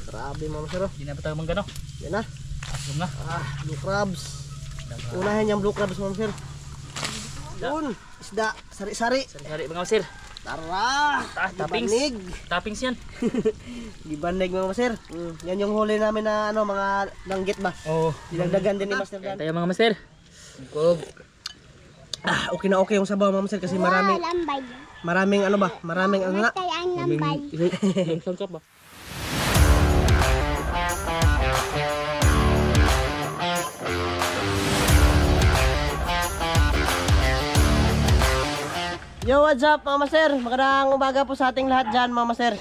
grabe mga master. Hindi na ba tayo manggano? Yan na. Asum na. Blue crabs. Unahin yung blue crabs mga master. Yun, isda, sari-sari. Sari-sari mga master. Tara! Toppings. Dibanig. Toppings yan. Dibanig mga master. Yan yung huli namin na ano, mga langgit ba? Oo. Dinagdagan din ni Master Dan. Tayo mga master. Okay na okay yung sabaw mga master kasi maraming ano ba? Maraming anga. Yung sangkap ba? Yo, what's up mga master? Magandang umaga po sa ating lahat dyan mga master.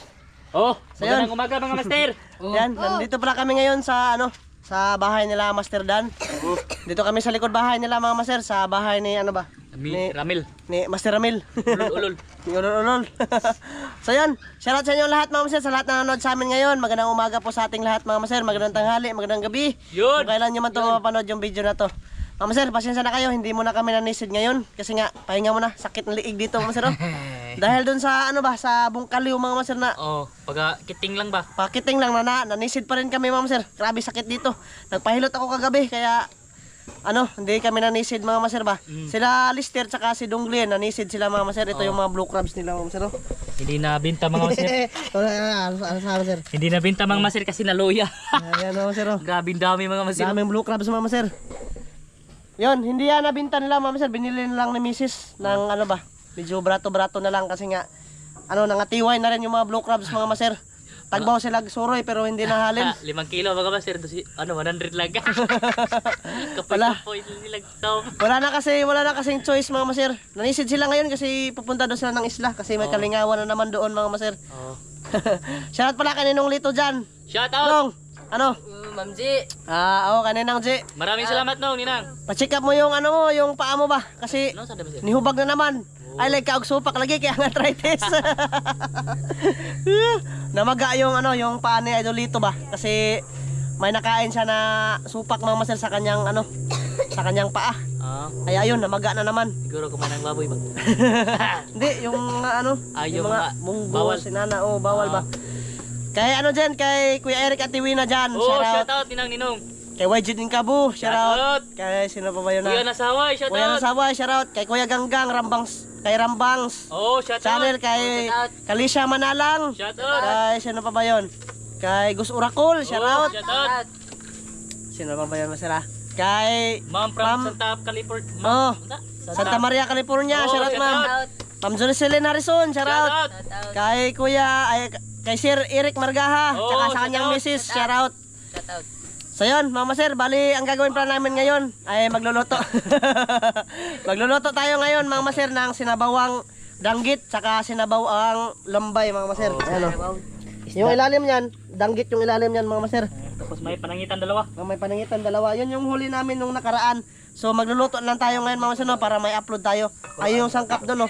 Oh, So, yun. magandang umaga mga master. Yan, nandito pala kami ngayon sa ano, sa bahay nila Master Dan. Dito kami sa likod bahay nila mga master, sa bahay ni ano ba? Ramil. Ni Master Ramil. Ulol. Ni Ulol. So yan, shoutout sa inyo lahat mga master, sa lahat na nanonood sa amin ngayon. Magandang umaga po sa ating lahat mga master, magandang tanghali, magandang gabi. Yun. Kung kailan nyo man ito mapanood yung video na to. Mga master, pasensya na kayo, hindi muna kami nanisid ngayon. Kasi nga, pahinga muna, sakit ng liig dito mga master. Dahil dun sa ano ba, sa bungkaliw mga master na Oh, pag kiting lang ba? pakiting lang na nanisid pa rin kami mga master. Grabe sakit dito. Nagpahilot ako kagabi, kaya ano, hindi kami nanisid mga master ba. Sila Lister tsaka si Donglien, nanisid sila mga master. Ito yung mga blue crabs nila mga master. Hindi na binta mga master. Ano sa master? Hindi na binta mga master kasi naluya. Ayan mga master. Grabe dami mga master. Daming blue crabs mga master. Yon, hindi yan nabinta nila mga master, binili na lang ni Mrs. ng ano ba, medyo brato-brato na lang kasi nga ano, nangatiway na rin yung mga blue crabs mga master. Tagbaw sila suroy pero hindi nahalin. 5 kilo mga master, ano 100 lang. Wala. Kapoy nilang tao. Wala na kasing choice mga master. Nanisid sila ngayon kasi pupunta doon sila ng isla kasi may kalingawan na naman doon mga master. Oh. Shoutout pala kaninong Lito dyan. Shout out. Nong, ano? Ma'am G. Oo, kaninang G. Maraming salamat nong Ninang. Pa-check up mo yung ano mo, yung paa mo ba? Kasi Ano sa ba sir? nihubag na naman. Ay, like kaog supak lagi kaya arthritis. Namaga yung ano, yung paa ni Idolito ba? Kasi may nakain siya na supak mga master sa kanyang ano, sa kanyang paa. Kaya ayun, namaga na naman. Siguro kumain ng baboy ba? Hindi, yung ano, yung mga munggo, bawal. sinana, bawal ba? Kay ano dyan, kay Kuya Eric at Tiwina dyan. Oh, shout out Ninang Ninong. Kay YG Dinkabu, shout out. Kay sino pa ba yun na? Kuya Nasaway, shout Kuya out. Nasaway, shout out. Kay Kuya Ganggang, kay Rambangs. Oh, shout out. Channel kay Kalisha Manalang. Shout out. Kay sino pa ba yun? Kay Gus Urakul, shout out. Shout out. Sino pa ba yun masira? Kay Ma'am from Santa California. Santa Maria, California, shout out ma'am. Ma'am Jocelyn Harrison, shout out. Kay kay Sir Eric Margaha, tsaka sa kanyang misis, shout out. So yun, Mama Sir, bali ang gagawin pa namin ngayon ay magluluto. Magluluto tayo ngayon, Mama Sir, ng sinabawang danggit, tsaka sinabawang lambay, Mama Sir. Ayan o. Yung ilalim niyan, danggit yung ilalim niyan, Mama Sir. Tapos may panangitan dalawa. May panangitan dalawa. Yun yung huli namin nung nakaraan. So magluluto lang tayo ngayon, Mama Sir, no, para may upload tayo. Ayun yung sangkap doon, no.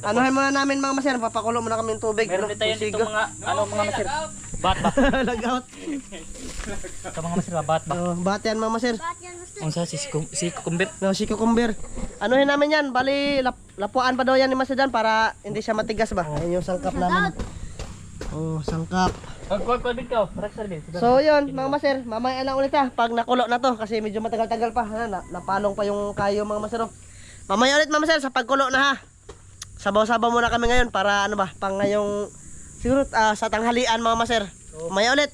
Anuhin muna namin mga maser, papakulo muna kami ng tubig. Meron din tayo dito mga maser. Bat ba? Lagout. Ito mga maser, bat ba? Bat yan mga maser. Ang sa si kukumbir. No, si kukumbir. Anuhin namin yan, bali lapuan pa daw yan ni Maser Dan para hindi siya matigas ba. Ayun yung sangkap namin. Oh, sangkap. So yun mga maser, mamaya na ulit ha, pag nakulo na to kasi medyo matagal-tagal pa. Napalong pa yung kayo mga maser. Mamaya ulit mga maser sa pagkulo na ha. Sabaw-sabaw muna kami ngayon para ano ba, pang ngayong siguro sa tanghalian mga maser. Mamaya ulit.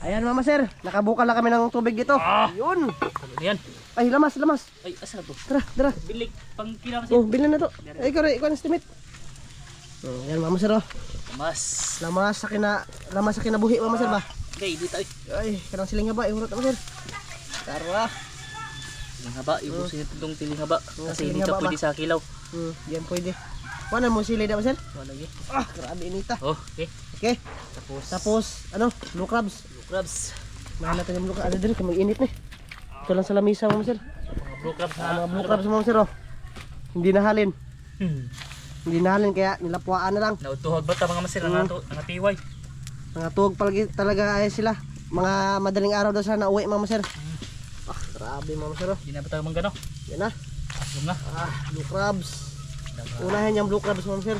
Ayan mga maser, nakabukal na kami ng tubig dito. Yun. Yan. Ay, lamas. Ay, asa na to? Tara. Bilig pang kila maser. Oh, bilhin na to. Ay, ikaw na estimate. Yan mga maser oh. Lamas sa kinabuhi mga maser ba? Okay, dito Ay, kanang siling nga ba, ihurot na maser. Tara. Siling haba, ibusin ito itong siling haba. Kasi siling dito haba pwede sa kilaw. Yan pwede. Wala mo sili na maser? Wala lagi. Grabe inita. Oh, okay. Okay. Tapos ano, blue crabs. Mahal natin yung blue crabs. Ano din, mag-init na. Ito lang sa lamisa mga maser. Mga blue crabs na. Mga blue crabs mga maser oh. Hindi nahalin. Hindi nahalin kaya nilapuan na lang. Nautuhag ba ta mga maser ang tiway? Mga tuwag talaga ay sila. Mga madaling araw daw sana uwi mga maser. Grabe mga maser oh. Hindi na ba tayo manggano? Yan na. Asum na. Blue crabs. Unahin yung blue crabs mga maser.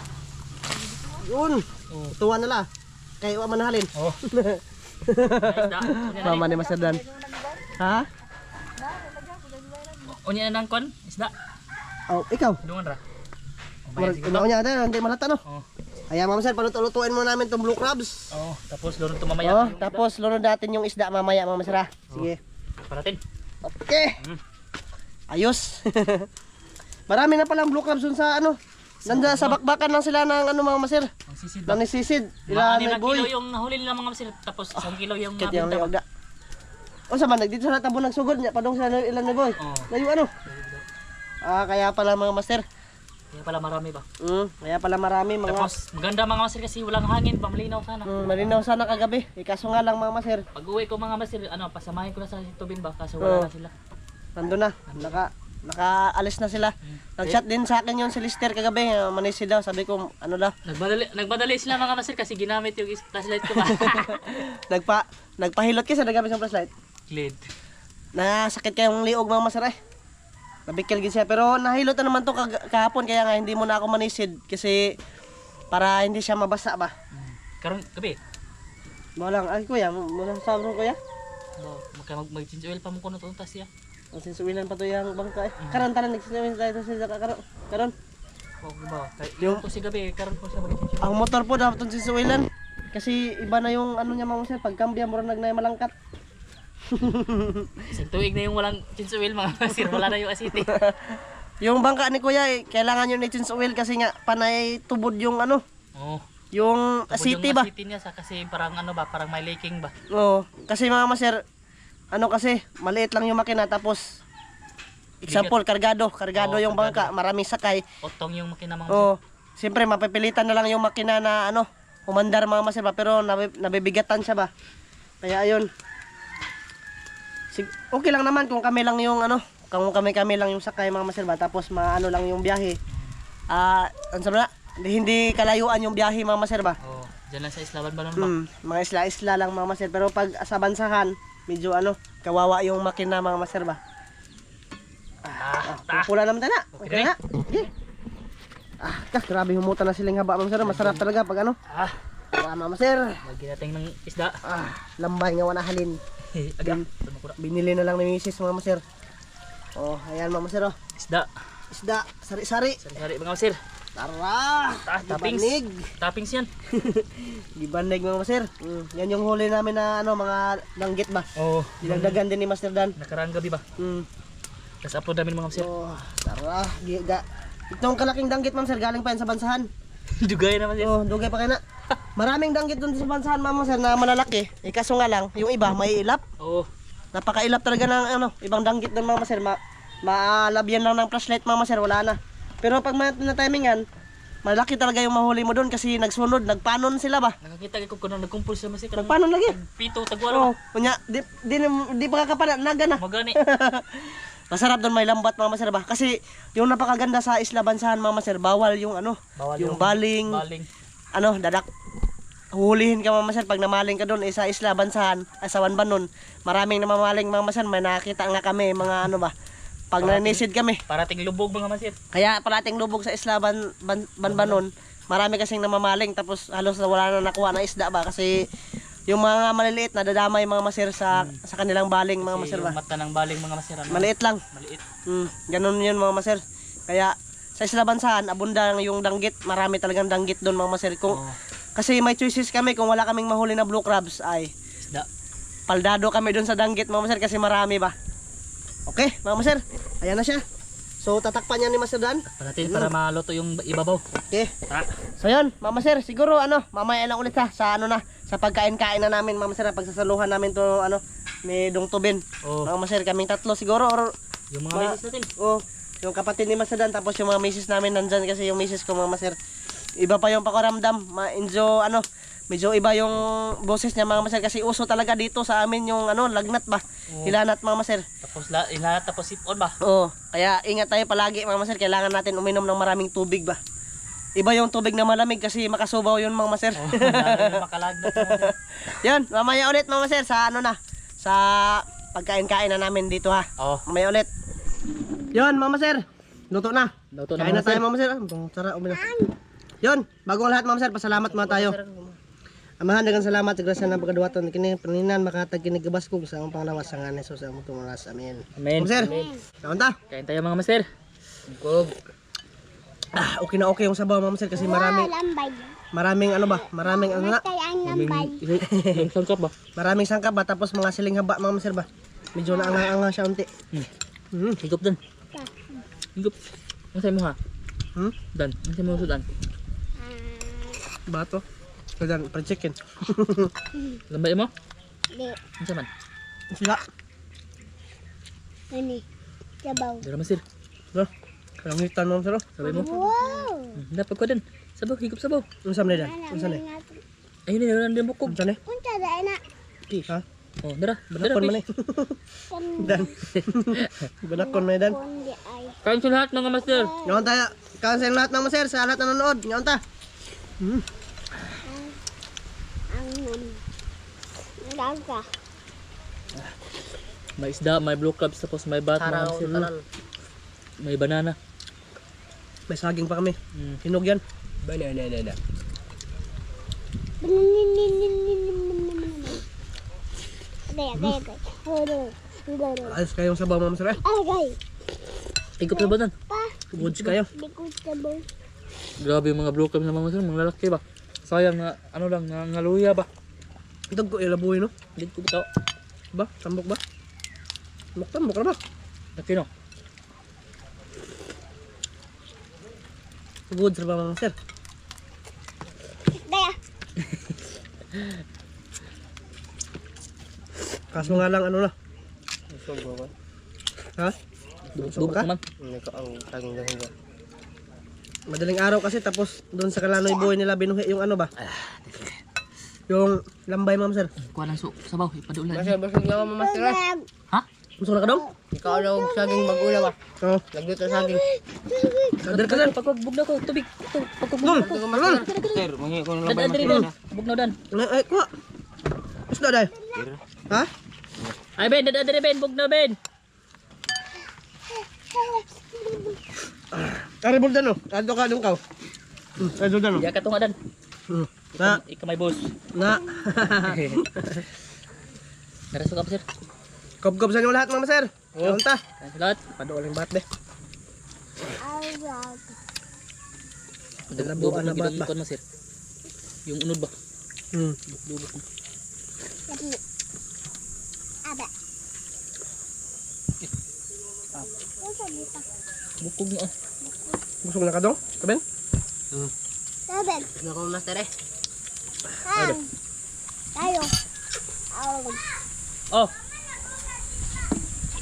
Yun. Tuwa nila. kay wa manahalin. Oh. Isda. Mama ni Master Dan. Ha? Unya na nang kon, isda. Oh, ikaw. Dungan ra. Unya na, hindi malata no. Oh. Kaya Mama Sir, paluto-lutuin mo namin tong blue crabs. Oh, tapos lunod to mamaya. Oh, tapos lunod natin yung isda mamaya, Mama Sir. Sige. Paratin. Okay. Ayos. Marami na palang blue crabs dun sa ano. Nanda sa bakbakan lang sila ng ano Mama Sir. Ang sisid ba? Nang nisisid. Ilan Ilan na boy. kilo yung nahuli nila mga masir. Tapos 1 kilo yung Kit yung nabinta. mayogda. O sa man, dito sa tabo nagsugod niya, padong sila ilan na boy. Oh. Layo ano? Kaya pala mga Master. Kaya pala marami ba? Kaya pala marami mga. Tapos maganda mga masir kasi walang hangin, pamalinaw sana. Malinaw sana kagabi. Kaso nga lang mga Master. Pag uwi ko mga masir, pasamahin ko na sa tubin ba? Kaso wala na sila. Nandun na. Nakaalis na sila. Nag-chat din sa akin yun si Lister kagabi. Manisi daw. Sabi ko, ano daw. Nagmadali sila mga masir kasi ginamit yung flashlight ko ba? Nagpahilot kasi nagamit ng flashlight. Glid. Nasakit kayong liog mga Master eh. Nabikil gid siya. Pero nahilot na naman to kahapon. Kaya nga hindi mo na ako manisid. Kasi para hindi siya mabasa ba. Karon gabi. Malang. Ay kuya. Muna sabi mo kuya. Mag-change oil pa mo kuno tuntas siya. Ang sinsuwilan pa to yung bangka eh. Karon tanan nagsinsuwilan tayo sa karon. Okay ba? Yung to si gabi, karon ko siya mag-change oil. Ang motor po dapat itong sinsuwilan. Kasi iba na yung ano niya mga sir. Pagkambya mura nagnay malangkat. Isang tuig na yung walang change oil mga masir. Wala na yung asiti. Yung bangka ni kuya eh, kailangan yun i-change oil kasi nga panay tubod yung ano. Oo. Yung asiti ba? Asiti niya sa kasi parang ano ba, parang may leaking ba? Oo. Kasi mga maser, ano kasi, maliit lang yung makina tapos example, kargado yung bangka, maraming sakay. Otong yung makina mga Oo. Siyempre mapipilitan na lang yung makina na ano, umandar mga maser ba, pero nabibigatan siya ba. Kaya ayun. Okay lang naman kung kami lang yung ano, kung kami lang yung sakay mga maser ba, tapos maano lang yung biyahe. Ano sabi na? Hindi kalayuan yung biyahe mga maser ba. Oo. Diyan lang sa Islaban ba nun ba? Mga isla-isla lang mga maser, pero pag sa bansahan, medyo ano, kawawa yung makina mga maser ba. Pula naman tayo na. Okay na. Okay. Grabe humutan na siling haba mga maser. Masarap talaga pag ano. Mga maser. Magkinating ng isda. Lambay nga wanahalin. Agam. Binili na lang ni misis mga maser. Oh, ayan mga maser oh. Isda, sari-sari. Sari-sari mga masir. Tara! Gibanig! Toppings yan. Gibanig mga maser. Yan yung huli namin na ano, mga danggit ba? Oo. Dinagdagan din ni Master Dan. Nakarang gabi ba? Tapos upload namin mga masir. Oh, tara. Itong kalaking danggit mga maser, galing pa yan sa bansahan. Dugay naman yan. Oh, dugay pa kayo na. Maraming danggit dun sa bansahan mga maser na malalaki. Kaso nga lang, yung iba may ilap. Oo. Napakailap talaga ng ano, ibang danggit dun mga maser. Maalabyan lang ng flashlight mga maser, wala na. Pero pag na timingan, malaki talaga yung mahuli mo doon kasi nagsunod, nagpanon sila ba? Nakakita ko kung nagkumpul sila masir. Nagpanon lagi. Pito, tagwalo. Oh, kunya, di pa kakapanan, naga na. Magani. Masarap doon, may lambat mga maser ba? Kasi yung napakaganda sa Isla Bansahan mga maser, bawal yung ano, yung baling. Ano, dadak. Hulihin ka mga maser pag namaling ka doon sa Isla Bansahan, sa Wanbanon. Maraming namamaling mga maser, may nakita nga kami mga ano ba. Pag nanisid kami. Parating lubog mga masir. Kaya parating lubog sa Isla Banbanon, marami kasing namamaling tapos halos wala na nakuha na isda ba kasi yung mga maliliit nadadamay mga maser sa kanilang baling mga maser ba. Yung mata ng baling mga masir. Maliit lang. Maliit. Ganun yun mga maser. Kaya sa Isla Bansahan, abunda yung danggit. Marami talagang danggit doon mga maser. Kasi may choices kami kung wala kaming mahuli na blue crabs ay isda. Paldado kami doon sa danggit mga maser kasi marami ba. Okay, mga maser. Ayan na siya. So, tatakpan niya ni Master Dan. Para maluto yung ibabaw. Okay. So, yun, mga maser. Siguro, mamaya lang ulit sa pagkain-kain na namin, mga maser. Pagsasaluhan namin to, ni Dong Tubin. Mga maser, kaming tatlo siguro. Or, yung mga misis natin. Yung kapatid ni Master Dan. Tapos yung mga misis namin nandyan kasi yung misis ko, mga maser. Iba pa yung pakiramdam. Medyo iba yung boses niya mga maser kasi uso talaga dito sa amin yung lagnat ba. Hilanat mga maser. Tapos sipon ba? Oo. Kaya ingat tayo palagi mga maser. Kailangan natin uminom ng maraming tubig ba. Iba yung tubig na malamig kasi makasubaw yun mga maser. Makalagnat. Yan, mamaya ulit mga maser sa sa pagkain-kain na namin dito ha. Mamaya ulit. Yan mga maser. Luto na. Kain na tayo mga maser. Sarap uminom. Yun, bago ang lahat mga maser, pasalamat muna tayo. Amahan dagang salamat sa grasya ng pagkaduwaton kini paninan makatag kini gabas kog sa among panglawas sa ngalan sa among tumalas. Amen. Amen. Master. Kaon ta? Kain tayo mga master. Kog. Okay na okay yung sabaw mga master kasi maraming ano ba? Maraming ano na? Yung sangkap ba? Maraming sangkap ba tapos mga siling haba mga master ba? Medyo naangang siya unti. Higop dan. Higop. Ang sa'yo mo ha? Dan. Ang sa'yo mo sudan? Bato. Kadan fried chicken. Lambay mo? Di. Ang sa'yo man? Sila. Ini. Sabaw. Dara master. No. Kalangitan mo sir. Sabay mo? Wow. Dapat ko din. Sabaw. Higop sabaw. Unsa man dan? Unsa ni? Ayun na yun. Ang bukog. Unsa ni? Unsa da na? Ha? Oh, dara. Dara. Banakon man eh. Dan. Banakon man dan. Kundi ay. Kain sa lahat mga master. Ngayon tayo, kansel lahat ng maser sa lahat na nanonood. Ngayon ta. Ang nagka. May isda, may blue crabs, tapos may bat, mga master. May banana. May saging pa kami. Hinog yan. Banana. Ayos kayong sabaw mga maser eh. Agay. Higop sabaw dan. Pa. Goods kayo. Bikot sabaw. Grabe yung mga blue crabs na mga master. Mga lalaki ba? Sayang na, ano lang, na luya ba? Itog ko ilabuhi no. Hindi ko bitaw. Ba? Tambok ba? Tambok na ba? Laki no? Goods ba mga maser? Daya. Kaso nga lang ano na. Ha? Dubok naman. Madaling araw kasi tapos doon sa Kalanoy Buhay nila binuhi yung ano ba? Yung lambay mga maser. Kuha ng sabaw, ipadulan. Basag naman mo master. Ha? Gusto na ka dong? Ikaw daw saging mag-ula ba? Oo. Lagluto saging. Kader ka sir. Pagkagbog na ko, tubig. Dong! Master, mangi ko ng Dan, dali dan. Bug na dan. Ay, kuha. Gusto na dahil? Ha? Ay Ben, dali Ben, bug na Ben. Kari buldan no? Kado ka dong kaw. Kari buldan no? Ya ka tunga dan. Na. Ika may boss. Na. Narasok ka pa sir. Kob-kob sa inyo lahat mga maser. Oh. Kaunta. Kain sa lahat. Paduol yung bat be. Awag. Dalabuan na bat ba? Ikon mo sir. Yung unod ba? Dubok mo. Dali. Ada. Unsa dito? Bukog mo ah. Gusto na ka dong? Kaben? Saben. Ano ko master eh? Han. Tayo. Awag. Oh.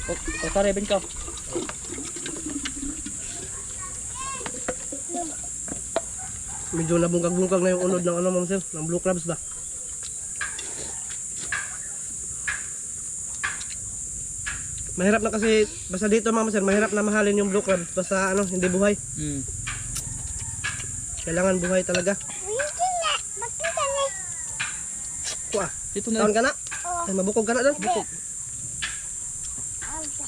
Oh, sorry Ben ka. Medyo nabungkag-bungkag na yung unod ng ano mga maser. Ng blue crabs ba? Mahirap na kasi, basta dito mga maser, mahirap na mahalin yung blue crabs. Basta ano, hindi buhay. Kailangan buhay talaga. Hindi na. Makita ni. Kuha. Dito na. Taon ka na? Oh. Ay, mabukog ka na doon? Bukog. Alta.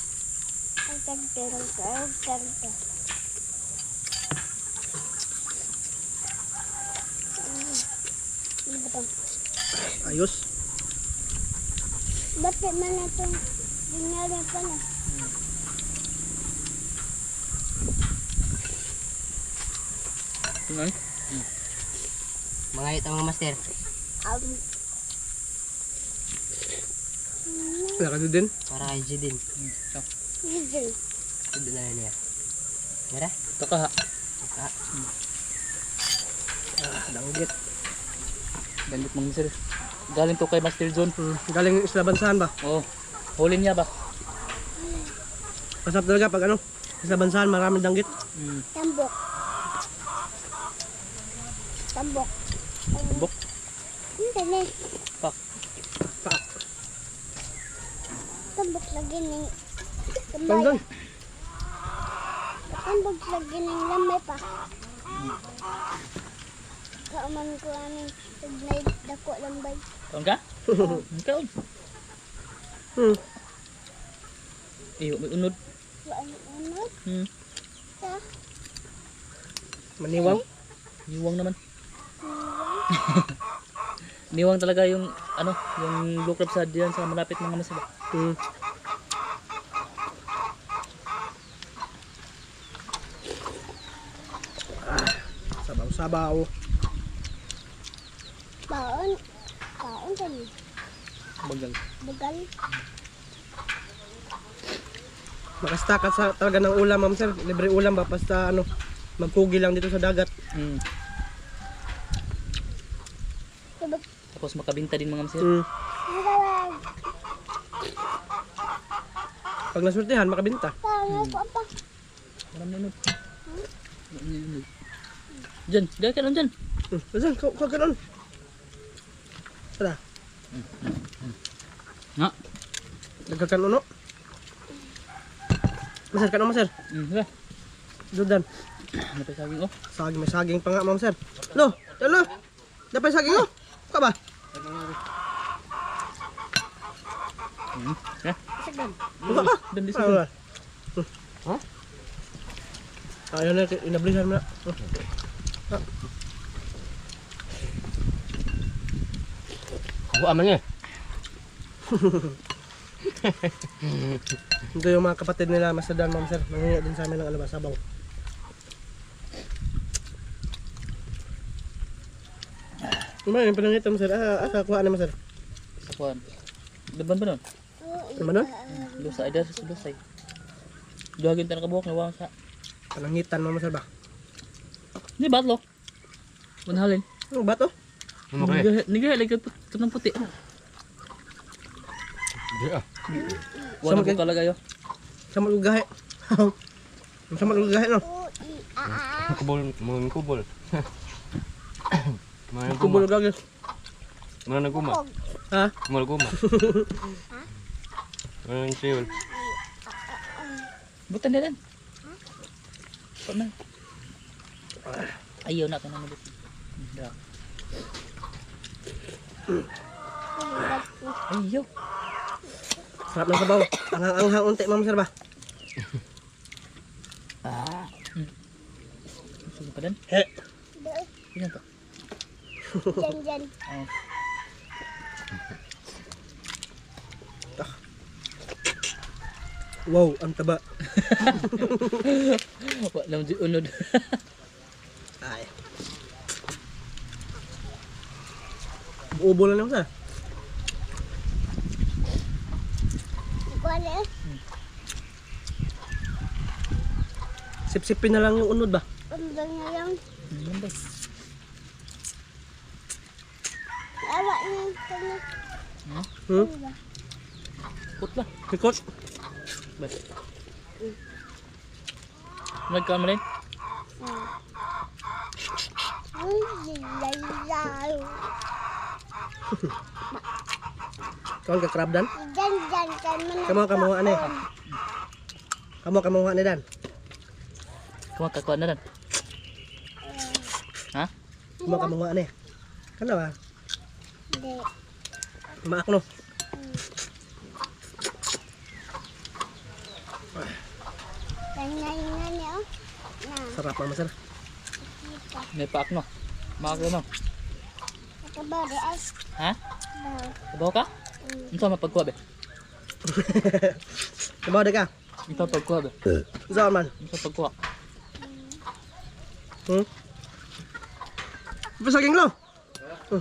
Alta. Ayos. Bakit man itong dinari pala? Tunay. Mga ito mga master. Wala ka din. Para kay Jidin. Hindi. Ito na niya. Mara? Kakaha. Danggit. Galit mga sir. Galing to kay Master John. Galing Isla Bansahan ba? Oh. Huli niya ba? Masarap talaga pag ano, Isla Bansahan maraming danggit. Tambok. Tambok. Buk. Hindi na. Pak. Pak. Tambok lagi ng Doon tambay. doon. Tambok lagi ng lamay pa. Kauman ko aning tagnay dako lambay. Kaon ka? Kaon. Iyo, may unod. Waan unod sa Maniwang. Iwang naman. Niwang talaga yung ano, yung blue crab sa diyan sa malapit mga master ba. Sabaw-sabaw. Baon. Baon tani. Bagal. Bugal. Makastakat sa talaga ng ulam, ma'am sir. Libre ulam ba? Basta ano, magkugi lang dito sa dagat. Mm. Sabag. Tapos makabinta din mga master. Bugal. Pag nasultihan, makabinta. Paano ko pa? Maram na nun. Diyan, diyan ka nun dyan. Saan? Kau ka nun? Sada? Nga. Nagkakan uno? Masir, kan masir? Sige. Dudan. Ano pa yung saging oh? Saging, may saging pa nga, ma'am sir. Lo, talo. Dapat saging lo. Ka ba? Yeah. Buka ka. Dan di Ah, situ. wala. Huh? Ayaw na, inablihan mo na. Ako aman niya. Ito yung mga kapatid nila, Masadan, ma'am sir. Mangingi din sa amin ng alabas, sabaw. Ano yung pinangita mo sir? Asa, kuha naman sir. Sakuan. Deban ba nun? Ano nun? Lusay, dahil sa lusay. Duhagin tayo nakabuhok, nawang sa... Panangitan ma'am sir ba? Hindi batlo. Manhalin. Ano ba to? Ano kayo? Nigay, lagay ito ng puti. Di ah. Wala Sama ko talaga yun. Sama lugahe. Sama lugahe no? Kubol, mga kubol. Mga Kubul guma. gagis. Mga naguma. Ha? Mga guma. Mga nang siyol. Butan din yan. Huwag na. Ayaw na ito na mabit. Ayaw. Sarap ng sabaw. Anghang-anghang unti ma'am sir ba? Gusto pa din? He. Yan to. Jan. Oh. Wow, ang taba. Wala naman di unod. Ay. Ubo lang naman sir. Kuan eh. Sip-sipin na lang yung unod ba? Umbang na lang. Yan ba? Awa niya. Kanya. Hmm? Putla. Sikot. Ba? Nagkaan mo rin? Lalaw. Kawan ka crab dan? Jan kan man. Kamu ani. Kamu ani dan. Kamu kakuan na rin. Ha? Kamu ani. Kenapa? Hindi. Maak no. Ganyan niya oh. Na. Sarap mama sir. May paak no. Makaklo no. Kabari ay. Ha? Baw. Kabaw ka? Ano sa mapagkuha be? Kamu ada ka? Ito pagkuha be? Zaman man. Ano sa pagkuha? Hmm? Apa saging lo?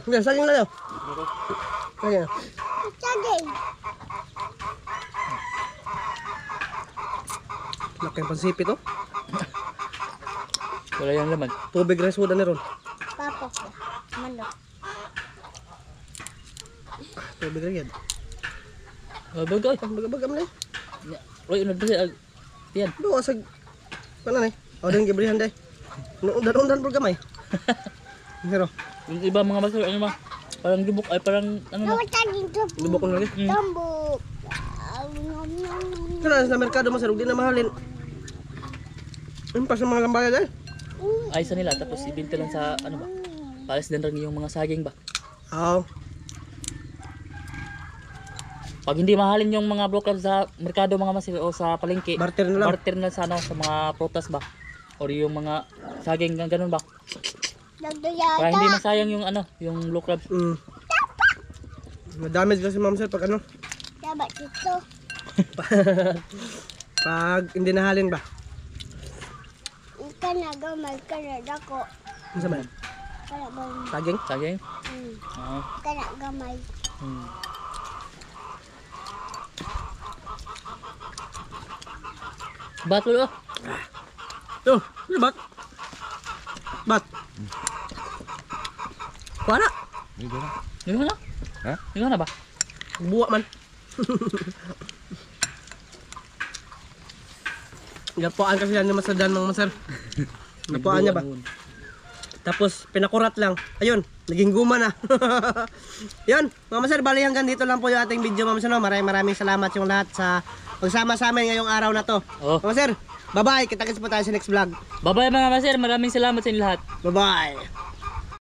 Yan, saging lo. Saging. Saging. Laki ang pansipit oh. Wala yung laman. Tubig resuda ni ron. Papo. Manok. Tubig rin yan. Bagay. Baga-baga mo na eh. Uy, unod ba siya? Yan. Doon asag. Ano na eh. O din gibrihan day. Undan-undan po gamay. Pero, Yung iba mga master, ano ba? Parang lubok, ay parang ano ba? Kamu saging tuh. lubok ko na lagi. Tambuk. Kaya sa merkado masarog di na mahalin. Yung pa sa mga lambaya dahil. Ay sa nila, tapos ibinta lang sa ano ba? Pares din rin yung mga saging ba? Oo. Pag hindi mahalin yung mga broker sa merkado mga master o sa palengke, Barter na lang. barter na sa ano, sa mga prutas ba? O yung mga saging ganun ba? Para hindi Dagdayata. masayang yung ano, yung blue crabs. Mm. Madamage kasi ma'am sir pag ano. Dapat ito. Pag hindi nahalin ba? Ika na gamay ka na dako. Ano sa man? Kana ba? Saging? Saging? Oo. Kana gamay. Hmm. Bat ulo. Yo, ano bat? Bat. Kuha na. Dito na. Hindi ko na? Ha? Hindi ko na ba? Buwa man. Napuan kasi yan ni Masadan mga masar. Napuan niya ba? Tapos pinakurat lang. Ayun, naging guma na. Yun, mga masar, bali hanggang dito lang po yung ating video mga masar. No? Maraming salamat yung lahat sa pagsama sa amin ngayong araw na to. Oh. Mga masar, bye-bye. Kita-kits po tayo sa next vlog. Bye-bye mga master. Maraming salamat sa inyo lahat. Bye-bye.